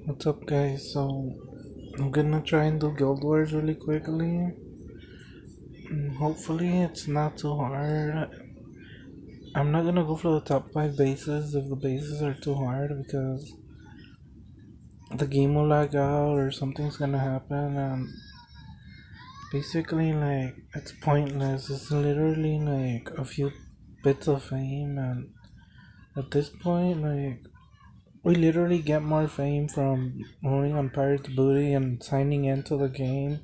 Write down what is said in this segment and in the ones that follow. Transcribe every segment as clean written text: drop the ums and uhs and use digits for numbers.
What's up, guys? So, I'm gonna try and do Guild Wars really quickly. Hopefully, it's not too hard. I'm not gonna go for the top 5 bases if the bases are too hard because the game will lag out or something's gonna happen, and basically, like, it's pointless. It's literally like a few bits of fame, and at this point, like, we literally get more fame from rolling on Pirates Booty and signing into the game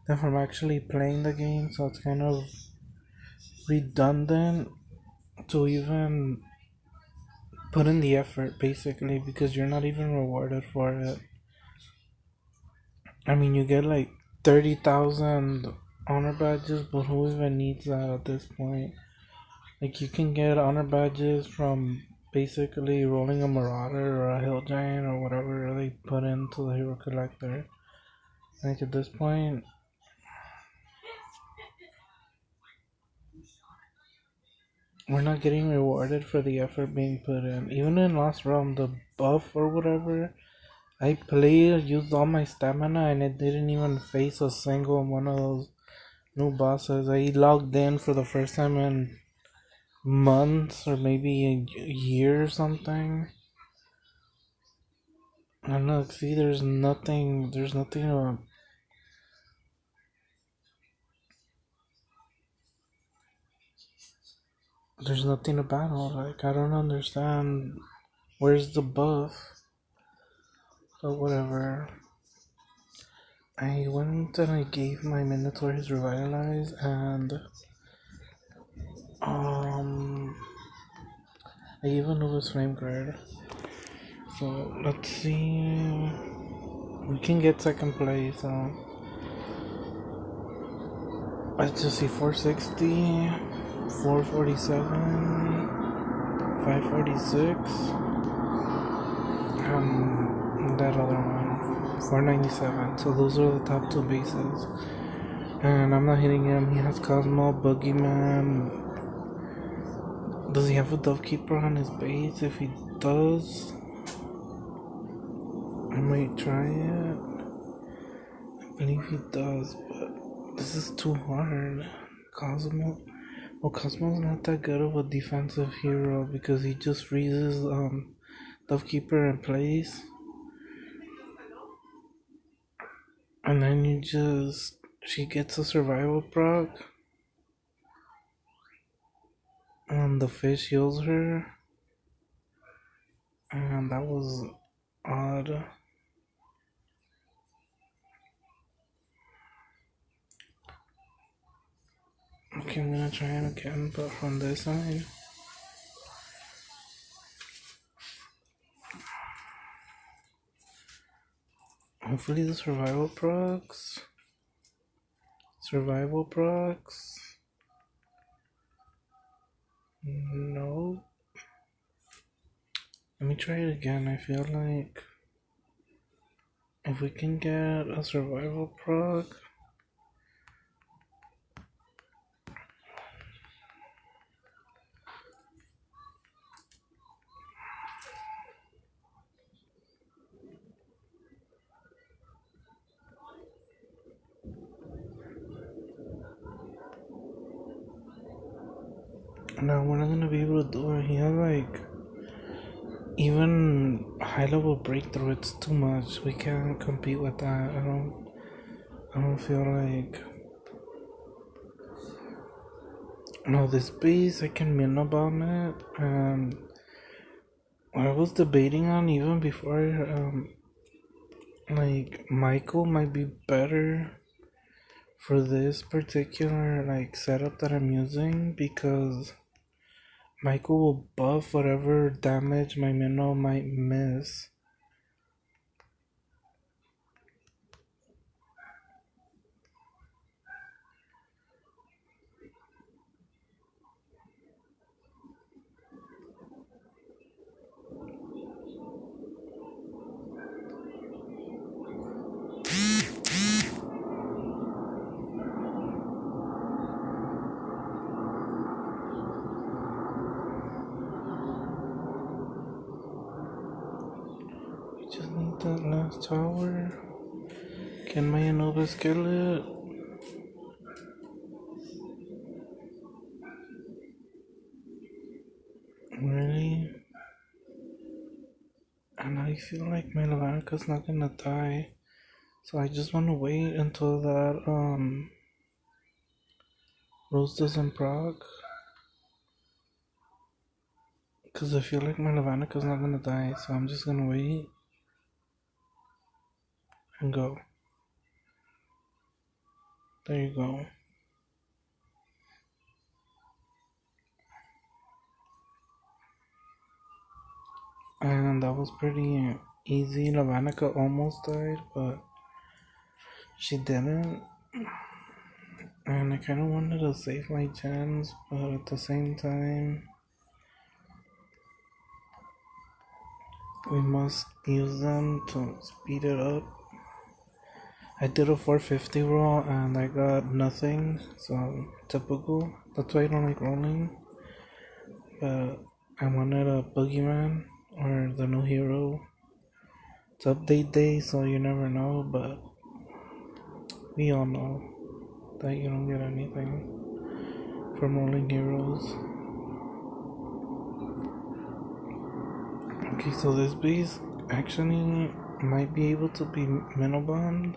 than from actually playing the game, so it's kind of redundant to even put in the effort basically because you're not even rewarded for it. I mean, you get like 30,000 honor badges, but who even needs that at this point? Like, you can get honor badges from basically rolling a Marauder or a Hill Giant or whatever they put into the Hero Collector. Like, at this point, we're not getting rewarded for the effort being put in. Even in Lost Realm, the buff or whatever, I played, used all my stamina, and it didn't even face a single one of those new bosses. I logged in for the first time in months or maybe a year or something. And look, see, there's nothing to battle. Like, I don't understand. Where's the buff? Or whatever. I went and I gave my Minotaur his Revitalize, and um, I even know his Flame Guard. So let's see. We can get second place. Let's just see 460, 447, 546, that other one, 497. So those are the top two bases. And I'm not hitting him. He has Cosmo, Boogeyman. Does he have a Dove Keeper on his base? If he does, I might try it. I believe he does, but this is too hard. Cosmo. Well, Cosmo's not that good of a defensive hero because he just freezes Dove Keeper in place. And then she gets a survival proc. And the fish heals her. And that was odd. Okay, I'm gonna try it again, but from this side. Hopefully the survival procs. Survival procs. No. Let me try it again. I feel like if we can get a survival proc. No, we're not gonna be able to do it. He has like even high level breakthrough. It's too much. We can't compete with that. I don't feel like. No, this base I can min about it, and what I was debating on even before, like Michael might be better for this particular like setup that I'm using because Michael will buff whatever damage my minnow might miss. Just need that last tower. Can my Anubis kill it? Really? And I feel like my Lavanica's not gonna die. So I just wanna wait until that Rose doesn't proc. Cause I feel like my Lavanica's not gonna die, so I'm just gonna wait and go. There you go. And that was pretty easy. Lavanica almost died, but she didn't. And I kinda wanted to save my gens, but at the same time, we must use them to speed it up. I did a 450 roll and I got nothing, so typical. That's why I don't like rolling. But I wanted a boogeyman or the new hero. It's update day, so you never know, but we all know that you don't get anything from rolling heroes. Okay, so this base actually might be able to be Minobond.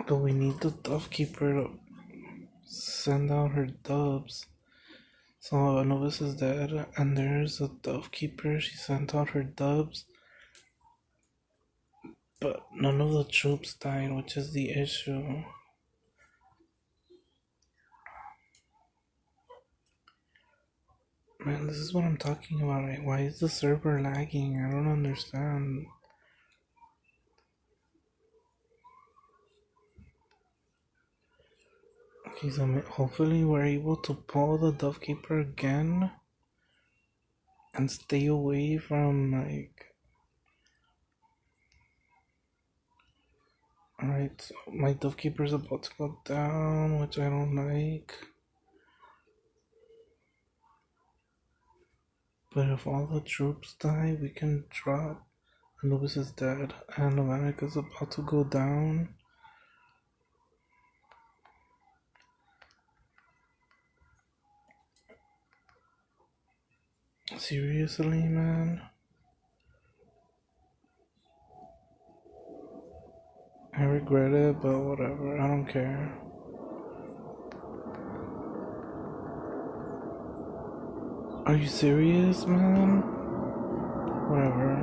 But we need the Dove Keeper to send out her dubs. So Anubis is dead, and there's a Dove Keeper. She sent out her dubs, but none of the troops died, which is the issue. Man, this is what I'm talking about. Right? Why is the server lagging? I don't understand. Okay, so hopefully we're able to pull the Dove Keeper again and stay away from like. Alright, so my Dove Keeper's about to go down, which I don't like. But if all the troops die, we can drop. Anubis is dead, and Levanik is about to go down. Seriously, man? I regret it, but whatever, I don't care. Are you serious, man? Whatever.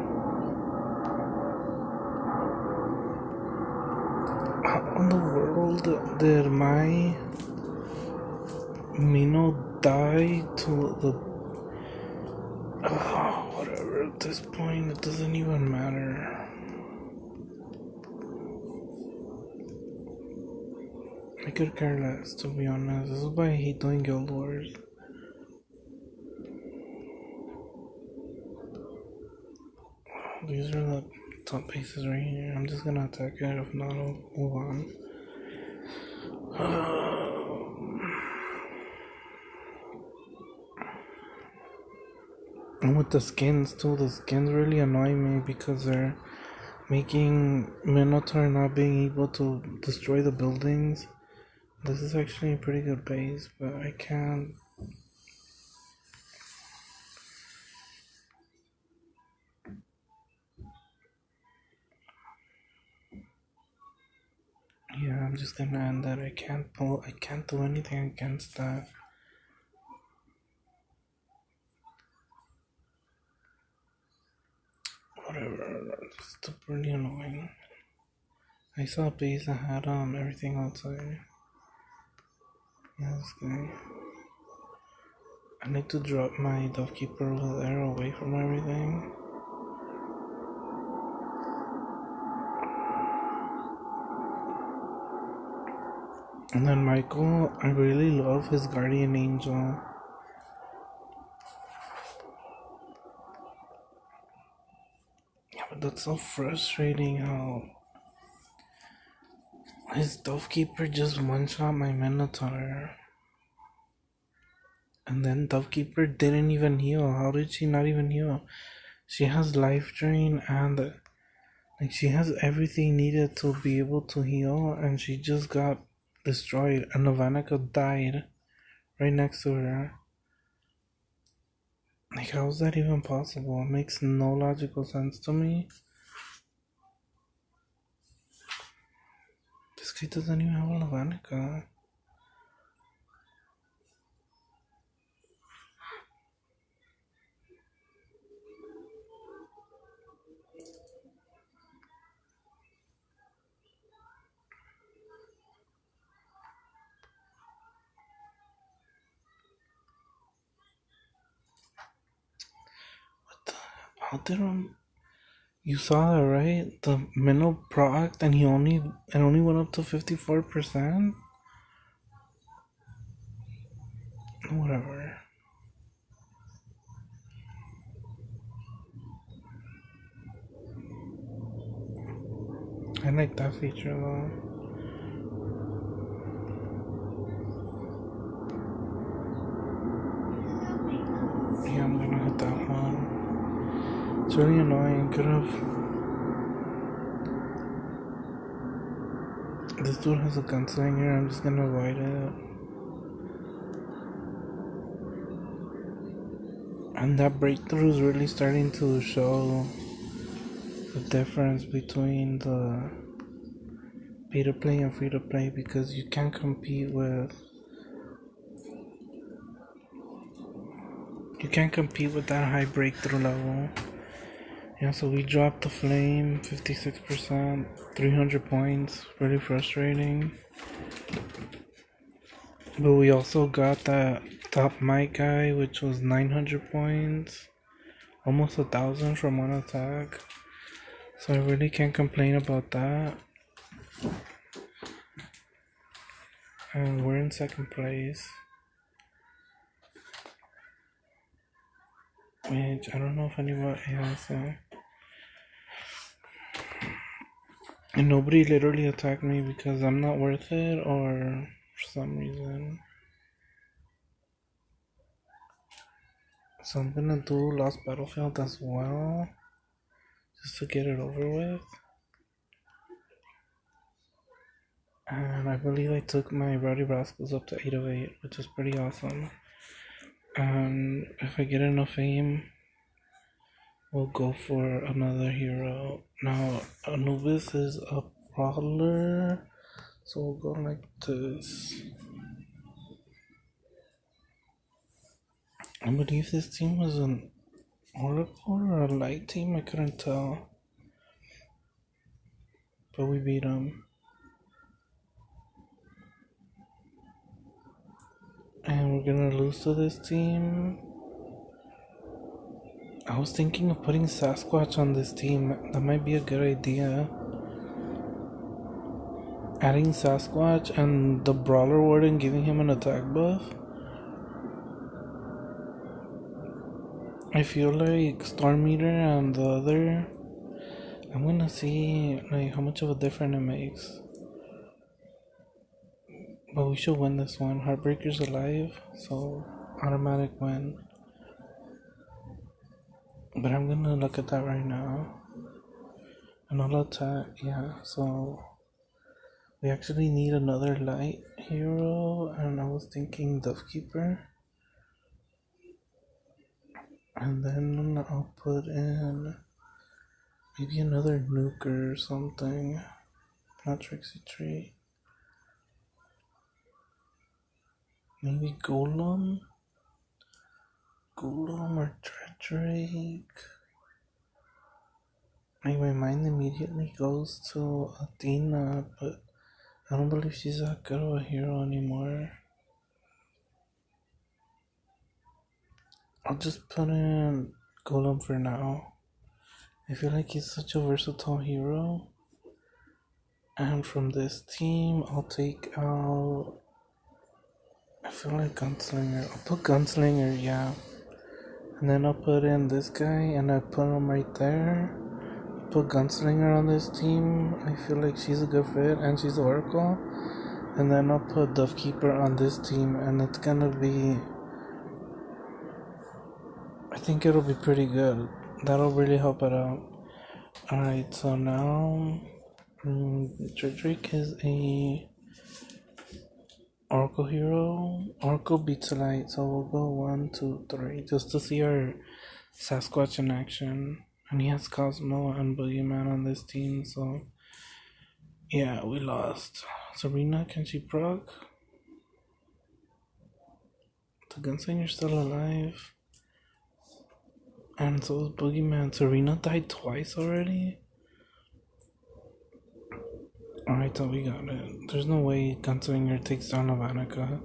How in the world did my Mino die to the... whatever, at this point, it doesn't even matter. I could care less, to be honest. This is why I hate doing Guild Wars. These are the top bases right here. I'm just gonna attack it. If not, I'll move on. And with the skins too, the skins really annoy me because they're making Minotaur not being able to destroy the buildings. This is actually a pretty good base, but I can't. Yeah, I'm just gonna end that. I can't do anything against that. Whatever, it's still pretty annoying. I saw a base that had everything outside. Yeah, this guy. I need to drop my Dove Keeper over there away from everything. And then Michael, I really love his Guardian Angel. Yeah, but that's so frustrating how his Dove Keeper just one-shot my Minotaur. And then Dovekeeper didn't even heal. How did she not even heal? She has life drain and like she has everything needed to be able to heal, and she just got destroyed. And Novanika died right next to her. Like, how is that even possible? It makes no logical sense to me. This kid doesn't even have a Novanika. How did you saw that, right? The minnow proc, and it only went up to 54%. Whatever. I like that feature though. Yeah, I'm gonna hit that one. It's really annoying. Could have. This dude has a gunslinger. I'm just gonna avoid it. And that breakthrough is really starting to show the difference between the pay to play and free to play, because you can't compete with that high breakthrough level. Yeah, so we dropped the flame 56%, 300 points, really frustrating. But we also got that top mic guy, which was 900 points, almost 1,000 from one attack. So I really can't complain about that. And we're in second place, which I don't know if anybody has. And nobody literally attacked me because I'm not worth it, or for some reason. So I'm gonna do Lost Battlefield as well, just to get it over with. And I believe I took my Rowdy Rascals up to 8 of 8, which is pretty awesome. And if I get enough fame, we'll go for another hero. Now, Anubis is a brawler, so we'll go like this. I believe this team was an Oracle or a light team, I couldn't tell. But we beat them. And we're gonna lose to this team. I was thinking of putting Sasquatch on this team. That might be a good idea. Adding Sasquatch and the Brawler Warden, giving him an attack buff. I feel like Storm Meter and the other, I'm gonna see like how much of a difference it makes. But we should win this one. Heartbreaker's alive, so automatic win. But I'm gonna look at that right now. And I'll attack, yeah, so we actually need another light hero, and I was thinking Dovekeeper. And then I'll put in maybe another nuker or something. Not Trixie Tree. Maybe Golem? Golem or Drake? Like, my mind immediately goes to Athena, but I don't believe she's that good of a hero anymore. I'll just put in Golem for now. I feel like he's such a versatile hero. And from this team, I'll take out... I feel like Gunslinger. I'll put Gunslinger, yeah. And then I'll put in this guy, and I put him right there. Put Gunslinger on this team. I feel like she's a good fit, and she's Oracle. And then I'll put Dovekeeper on this team, and it's gonna be think it'll be pretty good. That'll really help it out. Alright, so now Drake is a Oracle hero. Oracle beats a light, so we'll go 1, 2, 3 just to see our Sasquatch in action. And he has Cosmo and Boogeyman on this team, so yeah, we lost. Serena, can she proc? The Gunslinger's still alive. And so is Boogeyman. Serena died twice already? Alright, so we got it. There's no way Gunslinger takes down Lavanica.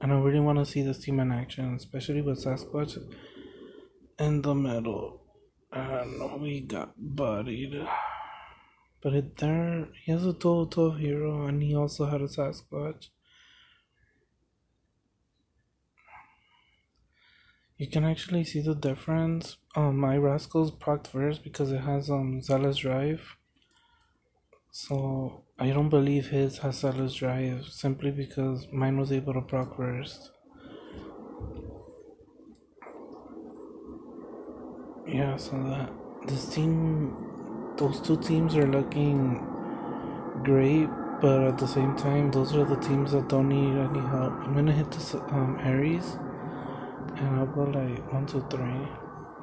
And I really want to see this team in action, especially with Sasquatch in the middle. And we got bodied. But he has a 12 hero, and he also had a Sasquatch. You can actually see the difference. My Rascal's procced first because it has Zealous Drive. So I don't believe his has Zealous Drive simply because mine was able to proc first. Yeah, so those two teams are looking great, but at the same time, those are the teams that don't need any help. I'm gonna hit this Ares, and I'll go like 1, 2, 3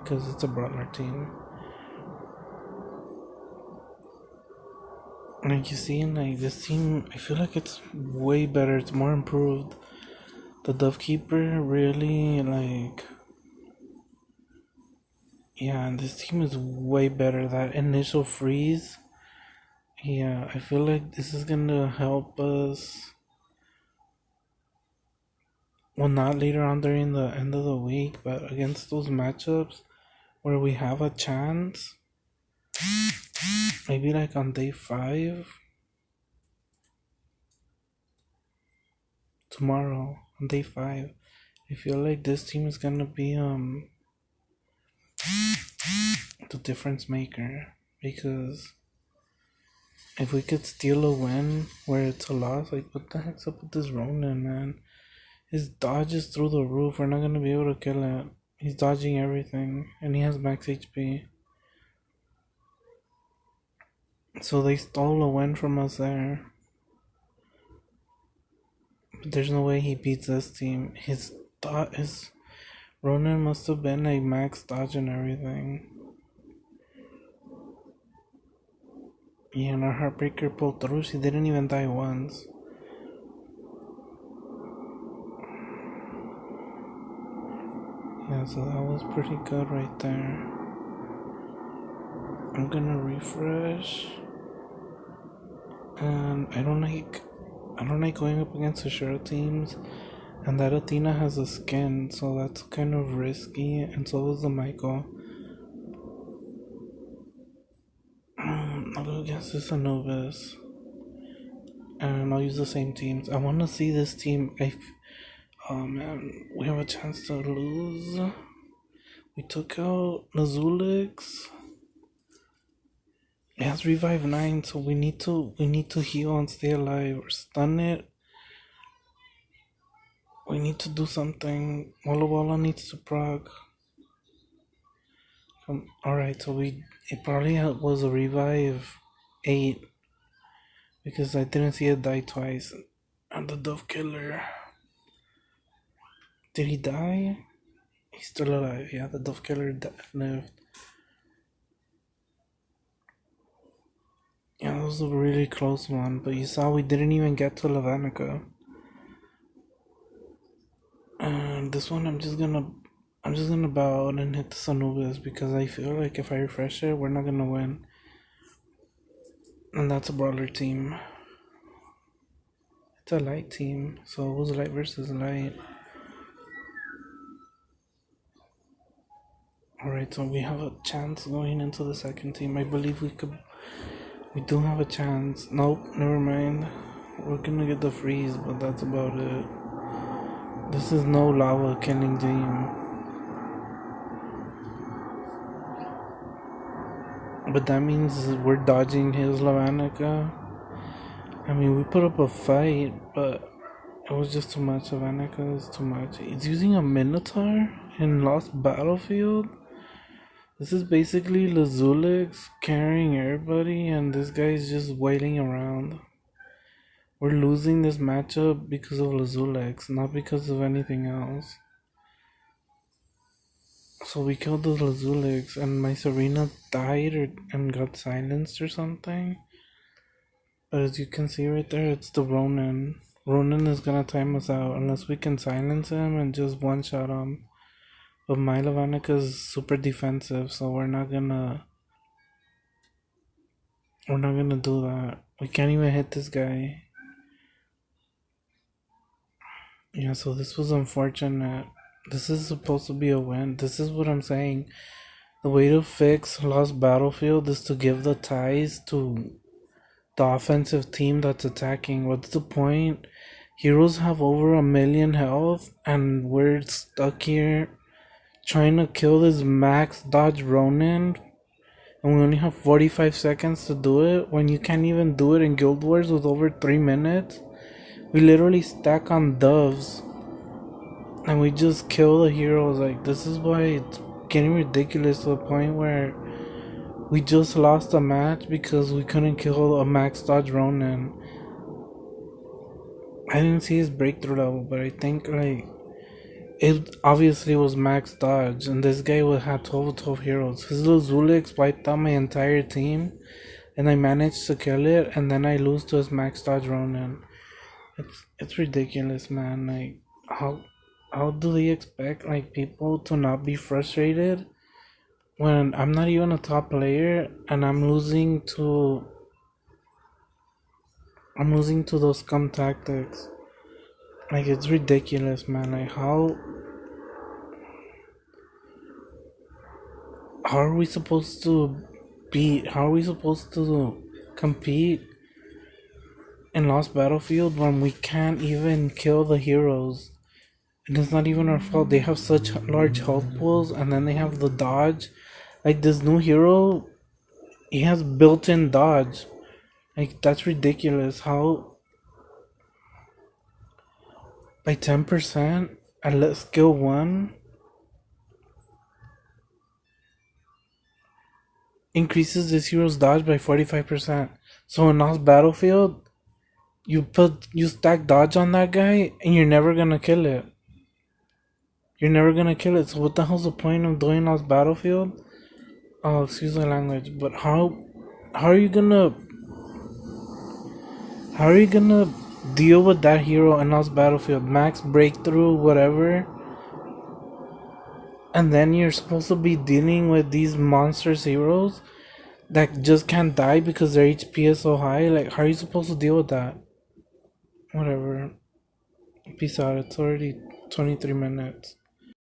because it's a brawler team. Like you see, like this team, I feel like it's way better. It's more improved. The Dove Keeper really yeah, and this team is way better. That initial freeze, yeah, I feel like this is gonna help us. Well, not later on during the end of the week, but against those matchups where we have a chance. Maybe like on day 5. Tomorrow, on day 5. I feel like this team is gonna be the difference maker, because if we could steal a win where it's a loss, like what the heck's up with this Ronin, man? His dodge is through the roof. We're not gonna be able to kill it. He's dodging everything, and he has max HP. So they stole a win from us there. But there's no way he beats this team. His Ronin must have been a max dodge and everything. Yeah, and our Heartbreaker pulled through. She didn't even die once. Yeah, so that was pretty good right there. I'm gonna refresh. And I don't like going up against the Shiro teams. And that Athena has a skin, so that's kind of risky, and so is the Michael. I'll go against this Anubis. And I'll use the same teams. I want to see this team. Oh man, we have a chance to lose. We took out Nazulix. It has revive 9, so we need to heal and stay alive or stun it. We need to do something. Walla Walla needs to proc. Alright, so it probably was a revive 8 because I didn't see it die twice. And the Dove Killer. Did he die? He's still alive. Yeah, the Dove Killer lived. Yeah, that was a really close one, but you saw we didn't even get to Lavanica. And this one I'm just gonna bow out and hit the Anubis because I feel like if I refresh it, we're not gonna win. And that's a brawler team. It's a light team, so it was light versus light. Alright, so we have a chance going into the second team. I believe we do have a chance. Nope, never mind. We're gonna get the freeze, but that's about it. This is no lava killing team. But that means we're dodging his Lavanica. I mean, we put up a fight, but It was just too much. Ivanica is too much. He's using a Minotaur in Lost Battlefield. This is basically Lazulix carrying everybody, and this guy's just waiting around. We're losing this matchup because of Lazulix, not because of anything else. So we killed the Lazulix, and my Serena died and got silenced or something. But as you can see right there, it's the Ronin. Ronin is gonna time us out unless we can silence him and just one shot him. But my Lavanica is super defensive, so we're not gonna do that. We can't even hit this guy. Yeah, so this was unfortunate. This is supposed to be a win. This is what I'm saying. The way to fix Lost Battlefield is to give the ties to the offensive team that's attacking. What's the point? Heroes have over 1 million health, and we're stuck here trying to kill this max dodge Ronin, and we only have 45 seconds to do it when you can't even do it in Guild Wars with over 3 minutes. We literally stack on doves and we just kill the heroes. Like, this is why it's getting ridiculous to the point where we just lost a match because we couldn't kill a max dodge Ronin. I didn't see his breakthrough level, but I think like it obviously was max dodge, and this guy would have 12 heroes. His little Zulix wiped out my entire team, and I managed to kill it, and then I lose to his max dodge Ronin. It's ridiculous, man. Like, how do they expect like people to not be frustrated when I'm not even a top player and I'm losing to those scum tactics. Like, it's ridiculous, man. Like, how are we supposed to how are we supposed to compete in Lost Battlefield when we can't even kill the heroes? And it's not even our fault. They have such large health pools, and then they have the dodge. Like, this new hero, he has built-in dodge. Like, that's ridiculous. How by 10% at skill 1 increases this hero's dodge by 45%. So in Lost Battlefield, you stack dodge on that guy, and you're never gonna kill it. You're never gonna kill it. So what the hell's the point of doing Lost Battlefield? Oh, excuse my language, but how are you gonna how are you gonna deal with that hero in Lost Battlefield? Max breakthrough, whatever, and then you're supposed to be dealing with these monstrous heroes that just can't die because their HP is so high. Like, how are you supposed to deal with that? Whatever. Peace out. It's already 23 minutes.